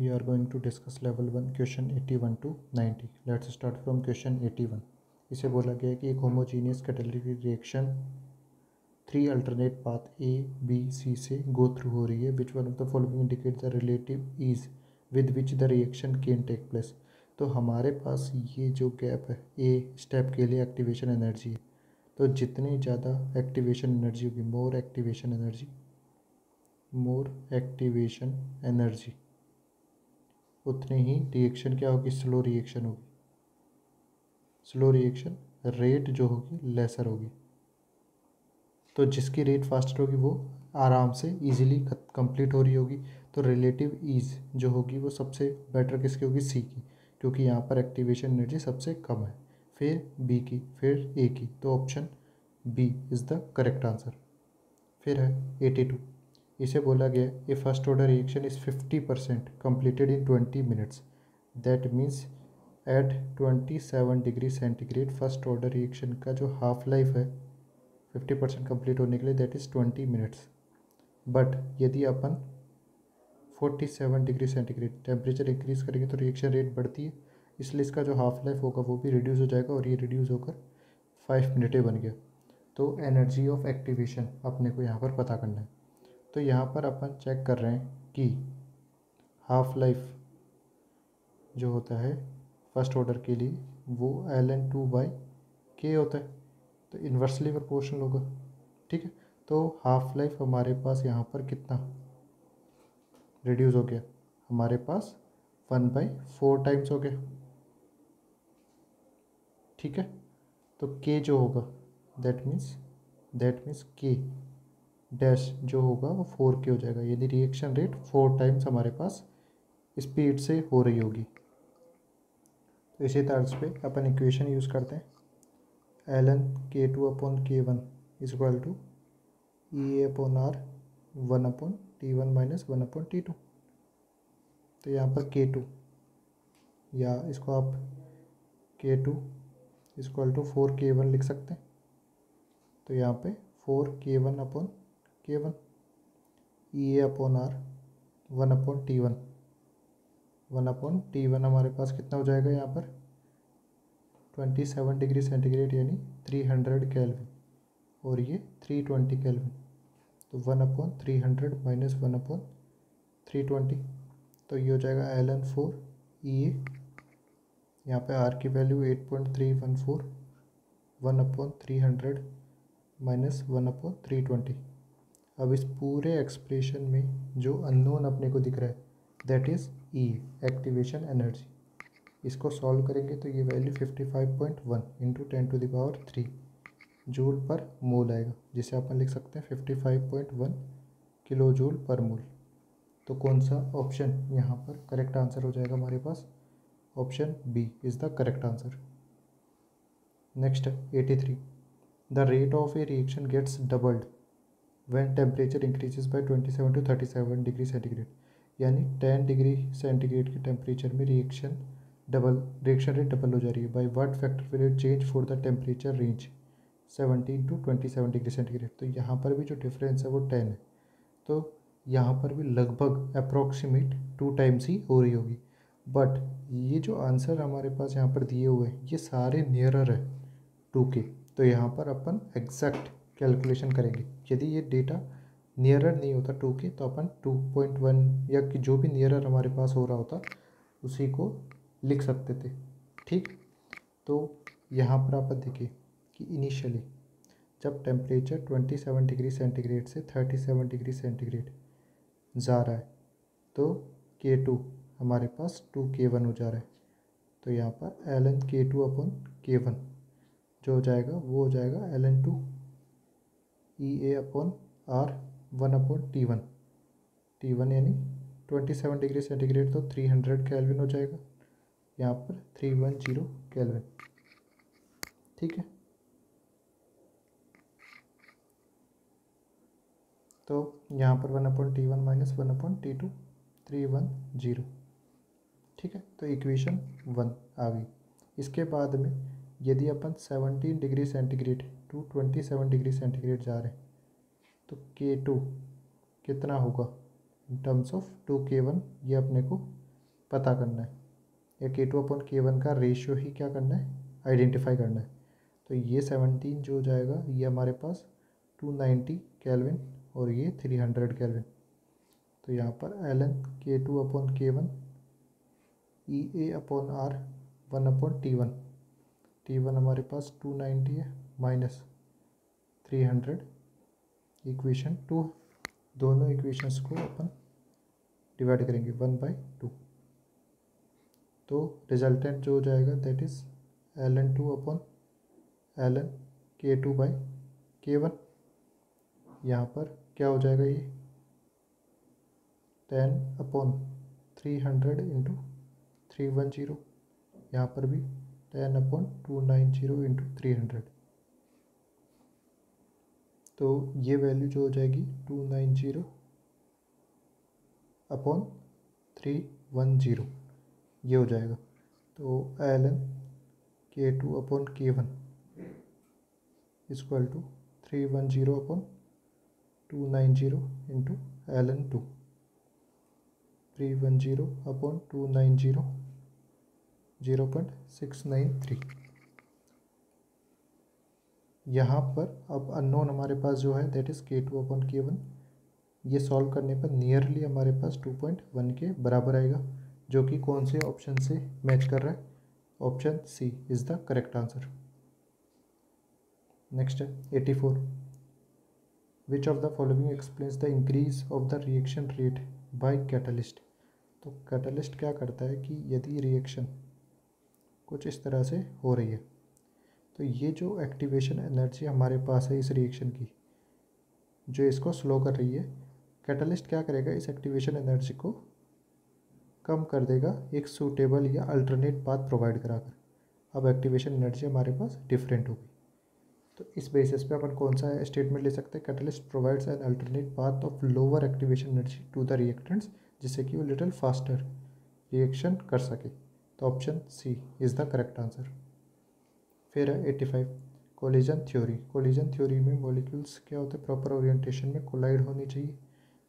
we are going to discuss level 1 question 81 to 90. Let's start from question 81. इसे बोला गया है कि एक homogeneous catalytic reaction 3 alternate path A, B, C से गो थ्रू हो रही है. Which one of the following indicate the relative ease with which the reaction can take place. तो हमारे पास ये जो गैप है A स्टेप के लिए एक्टिवेशन एनर्जी है. तो जितनी ज़्यादा एक्टिवेशन एनर्जी होगी, मोर एक्टिवेशन एनर्जी, उतनी ही रिएक्शन क्या होगी, स्लो रिएक्शन होगी. स्लो रिएक्शन रेट जो होगी लेसर होगी. तो जिसकी रेट फास्टर होगी वो आराम से इजीली कंप्लीट हो रही होगी. तो रिलेटिव ईज जो होगी वो सबसे बेटर किसकी होगी, सी की, क्योंकि यहाँ पर एक्टिवेशन एनर्जी सबसे कम है. फिर बी की, फिर ए की. तो option B is the correct answer. फिर है 82. इसे बोला गया a first order reaction is 50% completed in 20 minutes. That means at 27 degree centigrade first order reaction का जो हाफ लाइफ है 50% कंप्लीट होने के लिए दैट इज़ 20 मिनट्स. बट यदि अपन 47 डिग्री सेंटीग्रेड टेम्परेचर इंक्रीज करेंगे तो रिएक्शन रेट बढ़ती है, इसलिए इसका जो हाफ लाइफ होगा वो भी रिड्यूस हो जाएगा और ये रिड्यूस होकर 5 मिनट बन गया. तो एनर्जी ऑफ एक्टिवेशन अपने को यहाँ पर पता करना है. तो यहाँ पर अपन चेक कर रहे हैं कि हाफ लाइफ जो होता है फर्स्ट ऑर्डर के लिए वो ln2/k होता है. तो इन्वर्सली प्रोपोर्शनल होगा. ठीक है. तो हाफ लाइफ हमारे पास यहाँ पर कितना रिड्यूस हो गया, हमारे पास 1/4 टाइम्स हो गया. ठीक है. तो k जो होगा दैट मीन्स k डैश जो होगा वो 4k हो जाएगा. यानी रिएक्शन रेट 4 टाइम्स हमारे पास स्पीड से हो रही होगी. तो इसी तर्ज पे अपन इक्वेशन यूज़ करते हैं. ln k2/k1 is equal to EA/R 1/T1 minus 1/T2. तो यहाँ पर k2 या इसको आप k2 is equal to 4k1 लिख सकते हैं. तो यहाँ पे 4k1/k1 EA/R 1/T1. 1/T1 हमारे पास कितना हो जाएगा यहाँ पर 27 डिग्री सेंटीग्रेड यानी 300 केल्विन और ये 320 केल्विन. तो 1/300 माइनस 1/320. तो ये हो जाएगा ln4 EA. यहाँ पे R की वैल्यू 8.314. 1/300 माइनस 1/320. अब इस पूरे एक्सप्रेशन में जो अननोन अपने को दिख रहा है that is E activation energy. इसको सॉल्व करेंगे तो ये वैल्यू 55.1 इंटू 10⁻³ जूल पर मोल आएगा, जिसे अपन लिख सकते हैं 55.1 किलो जूल पर मोल. तो कौन सा ऑप्शन यहाँ पर करेक्ट आंसर हो जाएगा हमारे पास, option B is the correct answer. Next 83. The rate of a reaction gets doubled when temperature increases by 27 to 37 degree centigrade. यानी 10 डिग्री सेंटीग्रेड के टेम्परेचर में रिएक्शन रेट डबल हो जा रही है. By what factor will it change for the temperature range 17 to 27 degree centigrade. तो यहाँ पर भी जो डिफरेंस है वो 10 है. तो यहाँ पर भी लगभग अप्रॉक्सीमेट 2 टाइम्स ही हो रही होगी. बट ये जो आंसर हमारे पास यहाँ पर दिए हुए हैं ये सारे नियरर है 2 के. तो यहाँ पर अपन एग्जैक्ट कैलकुलेशन करेंगे. यदि ये डेटा नियरर नहीं होता 2 के तो अपन 2.1 या कि जो भी नियरर हमारे पास हो रहा होता उसी को लिख सकते थे. ठीक. तो यहाँ पर आप देखिए कि इनिशियली जब टेम्परेचर 27 डिग्री सेंटीग्रेड से 37 डिग्री सेंटीग्रेड जा रहा है तो k2 हमारे पास 2k1 हो जा रहा है. तो यहाँ पर ln k2/k1 जो हो जाएगा वो हो जाएगा ln2 EA/R 1/T1. T1 यानी 27 डिग्री सेंटीग्रेड तो 300 केल्विन हो जाएगा. यहाँ पर 310 केल्विन. ठीक है. तो यहाँ पर 1/T1 माइनस 1/T2 310. ठीक है. तो इक्वेशन 1 आ गई. इसके बाद में यदि अपन 17 degree centigrade to 27 degree centigrade जा रहे हैं तो k2 कितना होगा इन टर्म्स ऑफ 2k1 ये अपने को पता करना है, या K2/K1 का रेशियो ही क्या करना है, आइडेंटिफाई करना है। तो ये 17 जो हो जाएगा ये हमारे पास 290 केल्विन और ये 300 केल्विन। तो यहाँ पर ln K2/K1 EA/R 1/T1, T1 हमारे पास 290 है माइनस 300 इक्वेशन 2, दोनों इक्वेशंस को अपन डिवाइड करेंगे 1/2। तो रिजल्टेंट जो हो जाएगा that is ln 2/ln K2/K1। यहाँ पर क्या हो जाएगा, ये 10/300 इंटू 310, यहाँ पर भी 10/290 इंटू 300। तो ये वैल्यू जो हो जाएगी 290/310 ये हो जाएगा। तो ln K2/K1 equal to 310/290 into ln 2, 310/290 0.693। यहाँ पर अब अननोन हमारे पास जो है दैट इज़ K2/K1, ये सॉल्व करने पर नियरली हमारे पास 2.1 के बराबर आएगा, जो कि कौन से ऑप्शन से मैच कर रहा है, option C is the correct answer. Next है 84, which of the following explains the increase of the reaction rate by catalyst. तो कैटलिस्ट क्या करता है कि यदि रिएक्शन कुछ इस तरह से हो रही है, तो ये जो एक्टिवेशन एनर्जी हमारे पास है इस रिएक्शन की, जो इसको स्लो कर रही है, कैटलिस्ट क्या करेगा, इस एक्टिवेशन एनर्जी को कम कर देगा एक सूटेबल या अल्टरनेट पाथ प्रोवाइड कराकर। अब एक्टिवेशन एनर्जी हमारे पास डिफरेंट होगी। तो इस बेसिस पे अपन कौन सा स्टेटमेंट ले सकते हैं, catalyst provides an alternate path of lower activation energy to the reactants, जिससे कि वो लिटिल फास्टर रिएक्शन कर सके। तो option C is the correct answer. फिर है 85, कोलिजन थ्योरी। कोलिजन थ्योरी में मॉलिक्यूल्स क्या होते हैं, प्रॉपर ओरिएंटेशन में कोलाइड होनी चाहिए।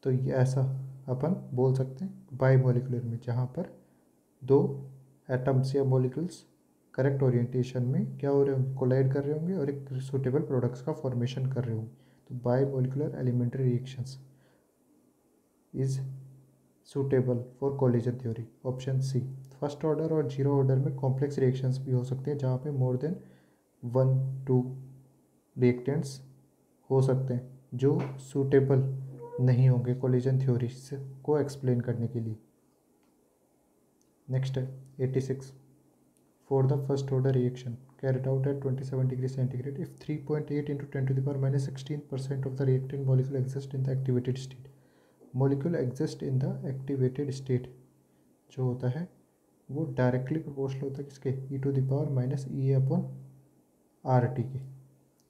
तो ये ऐसा अपन बोल सकते हैं बाई मॉलिकुलर में, जहाँ पर दो एटम्स या मॉलिक्यूल्स करेक्ट ओरिएंटेशन में क्या हो रहे होंगे, कोलाइड कर रहे होंगे और एक सूटेबल प्रोडक्ट्स का फॉर्मेशन कर रहे होंगे। तो bimolecular elementary reactions is suitable for collision theory, option C. First order और जीरो ऑर्डर में कॉम्प्लेक्स रिएक्शंस भी हो सकते हैं, जहाँ पे मोर देन 1-2 रिएक्टेंट्स हो सकते हैं जो सूटेबल नहीं होंगे कोलिजन थ्योरी को एक्सप्लेन करने के लिए। नेक्स्ट है 86, for the first order reaction carried out at 27 degrees centigrade if 3.8 into 10 to the power minus 16% of the reactant molecule exists in the activated state, molecule exist in the activated state जो होता है वो directly proportional होता है किसके, e⁻⁻⁸ के।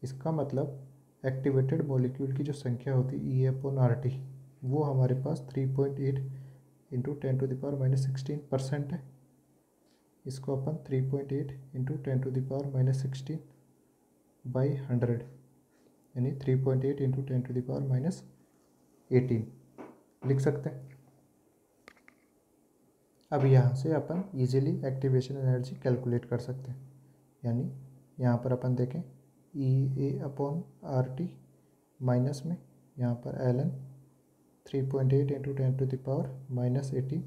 इसका मतलब एक्टिवेटेड मॉलिक्यूल की जो संख्या होती है e⁻⁸ वो हमारे पास 3.8 इंटू 10 to the power -16% है। इसको अपन 3.8 into 10 to the power -16 by 100 यानी 3.8 इंटू 10 to the power -18 लिख सकते हैं। अब यहाँ से अपन इजीली एक्टिवेशन एनर्जी कैलकुलेट कर सकते हैं। यानी यहाँ पर अपन देखें EA/RT माइनस में यहाँ पर ln 3.8 into 10 to the power -18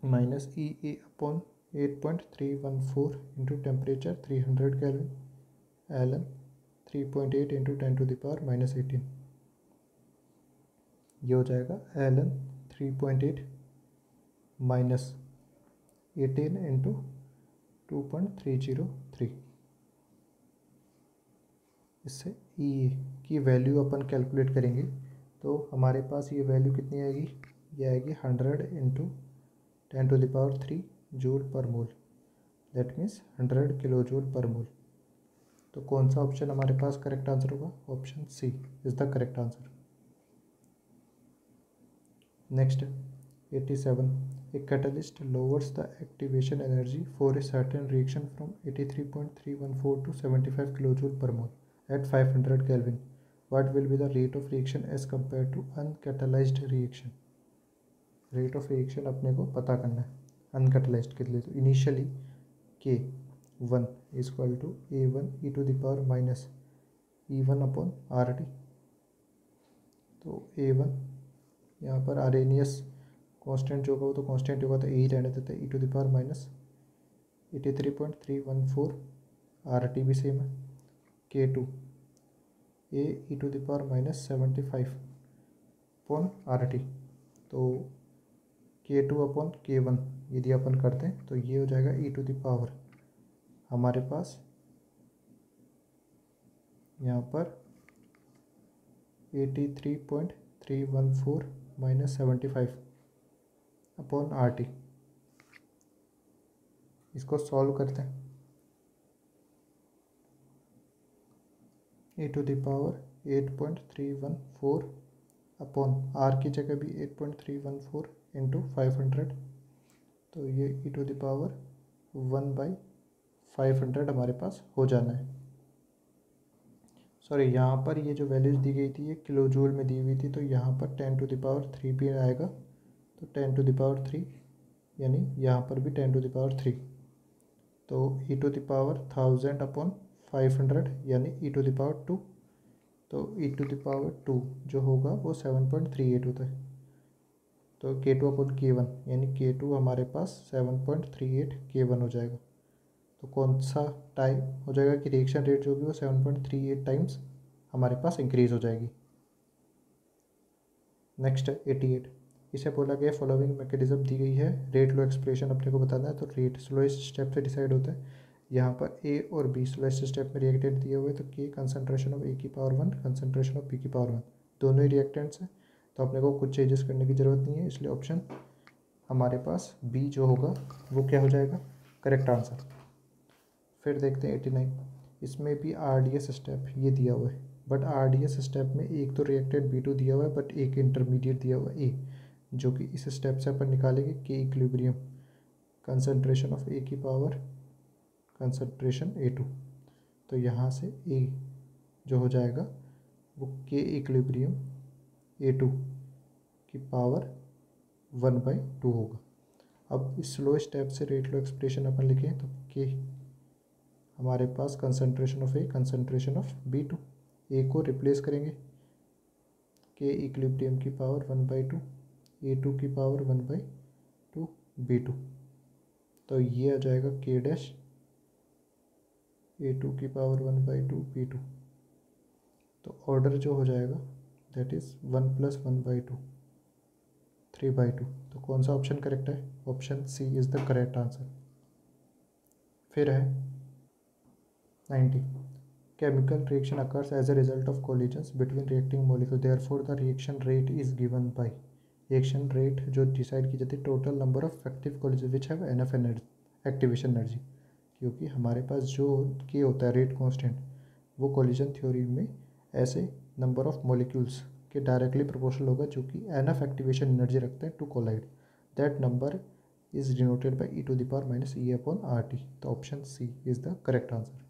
minus EA/8.314 into temperature 300 kelvin ln 3.8 into 10 to the power -18, ये हो जाएगा ln 3.8 माइनस 18 इंटू 2.303। इससे ई की वैल्यू अपन कैलकुलेट करेंगे तो हमारे पास ये वैल्यू कितनी आएगी, ये आएगी 100 into 10 to the power 3 joule per mole, that means 100 kilo joule per mole. तो कौन सा ऑप्शन हमारे पास करेक्ट आंसर होगा, option C is the correct answer. Next 87, a catalyst lowers the activation energy for a certain reaction from 83.314 to 75 kilojoule per mole at 500 Kelvin. What will be the rate of reaction as compared to uncatalyzed reaction? Rate of reaction अपने को पता करना है uncatalyzed के लिए। तो initially K1 equal to A1 e to the power minus E1 upon RT। तो A1 यहाँ पर आरेनियस कांस्टेंट जो होगा वो तो कांस्टेंट होगा, तो यही रहने देता है e to the power minus 83.314। RT भी सेम है। K2 A e to the power minus 75 upon RT। तो K2 अपॉन K1 यदि अपन करते हैं तो ये हो जाएगा e टू द पावर हमारे पास यहाँ पर 83.314 माइनस 75 अपॉन RT। इसको सॉल्व करते हैं। e to the power 8.314 upon R की जगह भी 8.314 इंटू 500, तो ये e टू द पावर 1/500 हमारे पास हो जाना है। सॉरी, यहाँ पर ये जो वैल्यूज़ दी गई थी ये किलो जूल में दी हुई थी, तो यहाँ पर 10 टू द पावर 3 भी आएगा, तो 10 टू द पावर 3 यानी यहाँ पर भी 10 टू द पावर 3। तो e to the power 1000 upon 500 यानी e टू द पावर 2। तो e टू द पावर 2 जो होगा वो 7.38 होता है। तो K2 अपॉन K1 यानी K2 हमारे पास 7.38 K1 हो जाएगा। तो कौन सा टाइम हो जाएगा कि रिएक्शन रेट जो भी वो 7.38 टाइम्स हमारे पास इंक्रीज हो जाएगी। नेक्स्ट 88, इसे बोला गया फॉलोइंग मैकेनिज्म दी गई है, रेट लो एक्सप्रेशन अपने को बताना है। तो रेट स्लोएस्ट स्टेप से डिसाइड होता है। यहाँ पर A और B स्लोएस्ट स्टेप में रिएक्टेंट दिए हुए, तो K कंसनट्रेशन ऑफ A की पावर 1, कंसनट्रेशन ऑफ B की पावर 1, दोनों ही रिएक्टेंट्स हैं, तो अपने को कुछ चेंजेस करने की ज़रूरत नहीं है, इसलिए ऑप्शन हमारे पास B जो होगा वो क्या हो जाएगा, करेक्ट आंसर। फिर देखते हैं 89, इसमें भी RDS स्टेप ये दिया हुआ है, बट RDS स्टेप में एक तो रिएक्टेंट B2 दिया हुआ है, बट एक इंटरमीडिएट दिया हुआ है A, जो कि इस स्टेप से अपन निकालेंगे K equilibrium concentration of A की पावर कंसंट्रेशन A2। तो यहाँ से A जो हो जाएगा वो K इक्विलिब्रियम A2 की पावर 1/2 होगा। अब इस स्लो स्टेप से रेट लो एक्सप्रेशन अपन लिखें तो K हमारे पास concentration of A, concentration of B2, A को रिप्लेस करेंगे K इक्विलिब्रियम की पावर 1/2, A2 की पावर 1/2 B2। तो ये आ जाएगा K डैश A2 की पावर 1/2 B2। तो ऑर्डर जो हो जाएगा दैट इज़ 1 + 1/2 3/2। तो कौन सा ऑप्शन करेक्ट है, option C is the correct answer. फिर है 90, chemical reaction occurs as a result of collisions between reacting molecules, therefore the reaction rate is given by, reaction rate जो डिसाइड की जाती है total number of effective collisions which have enough energy, activation energy, क्योंकि हमारे पास जो K होता है रेट कांस्टेंट वो कोलिजन थ्योरी में ऐसे नंबर ऑफ मॉलिक्यूल्स के डायरेक्टली प्रोपोर्शनल होगा जो कि एनफ एक्टिवेशन एनर्जी रखते हैं to collide. That number is denoted by e to the power minus E upon RT। तो option C is the correct answer.